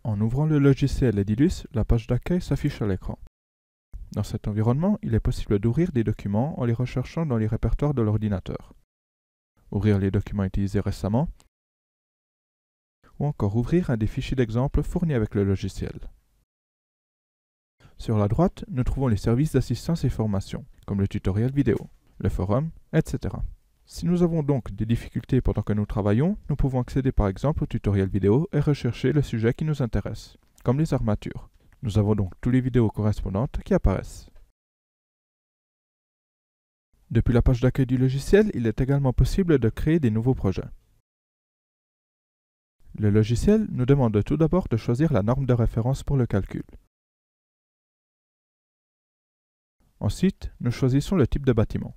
En ouvrant le logiciel Edilus, la page d'accueil s'affiche à l'écran. Dans cet environnement, il est possible d'ouvrir des documents en les recherchant dans les répertoires de l'ordinateur. Ouvrir les documents utilisés récemment, ou encore ouvrir un des fichiers d'exemple fournis avec le logiciel. Sur la droite, nous trouvons les services d'assistance et formation, comme le tutoriel vidéo, le forum, etc. Si nous avons donc des difficultés pendant que nous travaillons, nous pouvons accéder par exemple au tutoriel vidéo et rechercher le sujet qui nous intéresse, comme les armatures. Nous avons donc toutes les vidéos correspondantes qui apparaissent. Depuis la page d'accueil du logiciel, il est également possible de créer des nouveaux projets. Le logiciel nous demande tout d'abord de choisir la norme de référence pour le calcul. Ensuite, nous choisissons le type de bâtiment.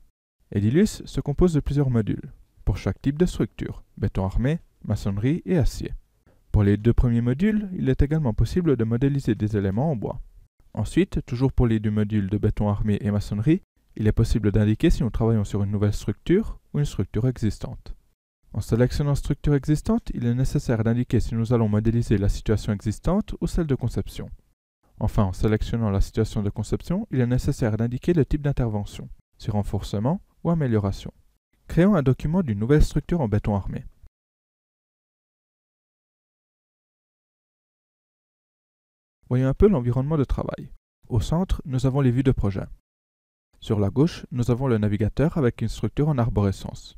Edilus se compose de plusieurs modules, pour chaque type de structure, béton armé, maçonnerie et acier. Pour les deux premiers modules, il est également possible de modéliser des éléments en bois. Ensuite, toujours pour les deux modules de béton armé et maçonnerie, il est possible d'indiquer si nous travaillons sur une nouvelle structure ou une structure existante. En sélectionnant structure existante, il est nécessaire d'indiquer si nous allons modéliser la situation existante ou celle de conception. Enfin, en sélectionnant la situation de conception, il est nécessaire d'indiquer le type d'intervention, si renforcement ou amélioration. Créons un document d'une nouvelle structure en béton armé. Voyons un peu l'environnement de travail. Au centre, nous avons les vues de projet. Sur la gauche, nous avons le navigateur avec une structure en arborescence.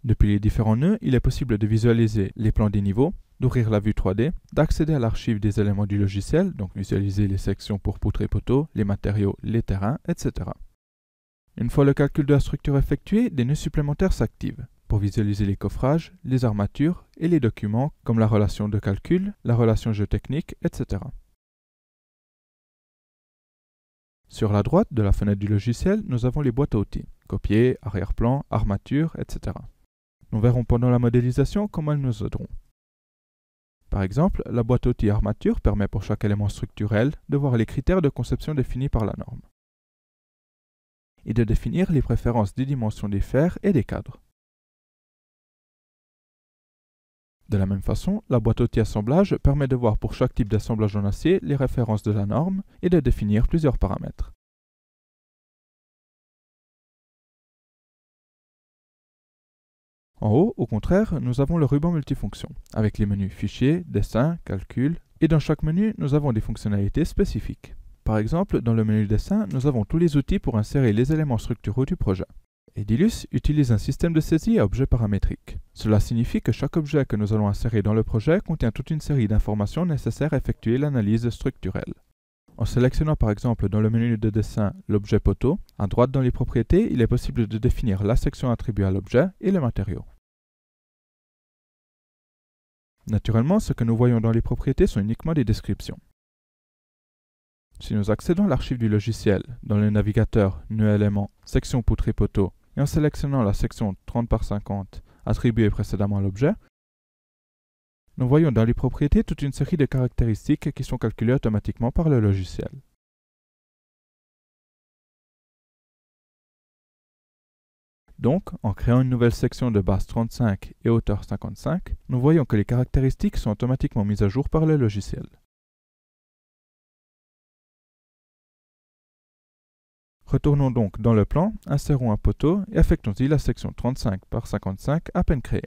Depuis les différents nœuds, il est possible de visualiser les plans des niveaux, d'ouvrir la vue 3D, d'accéder à l'archive des éléments du logiciel, donc visualiser les sections pour poutres et poteaux, les matériaux, les terrains, etc. Une fois le calcul de la structure effectué, des nœuds supplémentaires s'activent pour visualiser les coffrages, les armatures et les documents comme la relation de calcul, la relation géotechnique, etc. Sur la droite de la fenêtre du logiciel, nous avons les boîtes à outils, copier, arrière-plan, armature, etc. Nous verrons pendant la modélisation comment elles nous aideront. Par exemple, la boîte à outils armature permet pour chaque élément structurel de voir les critères de conception définis par la norme et de définir les préférences des dimensions des fers et des cadres. De la même façon, la boîte à outils assemblage permet de voir pour chaque type d'assemblage en acier les références de la norme et de définir plusieurs paramètres. En haut, au contraire, nous avons le ruban multifonction, avec les menus Fichier, Dessin, Calcul, et dans chaque menu, nous avons des fonctionnalités spécifiques. Par exemple, dans le menu Dessin, nous avons tous les outils pour insérer les éléments structuraux du projet. Edilus utilise un système de saisie à objets paramétriques. Cela signifie que chaque objet que nous allons insérer dans le projet contient toute une série d'informations nécessaires à effectuer l'analyse structurelle. En sélectionnant par exemple dans le menu de dessin l'objet poteau, à droite dans les propriétés, il est possible de définir la section attribuée à l'objet et le matériau. Naturellement, ce que nous voyons dans les propriétés sont uniquement des descriptions. Si nous accédons à l'archive du logiciel, dans le navigateur Nœud éléments, section poutre et poteau, et en sélectionnant la section 30 par 50 attribuée précédemment à l'objet, nous voyons dans les propriétés toute une série de caractéristiques qui sont calculées automatiquement par le logiciel. Donc, en créant une nouvelle section de base 35 et hauteur 55, nous voyons que les caractéristiques sont automatiquement mises à jour par le logiciel. Retournons donc dans le plan, insérons un poteau et affectons-y la section 35 par 55 à peine créée.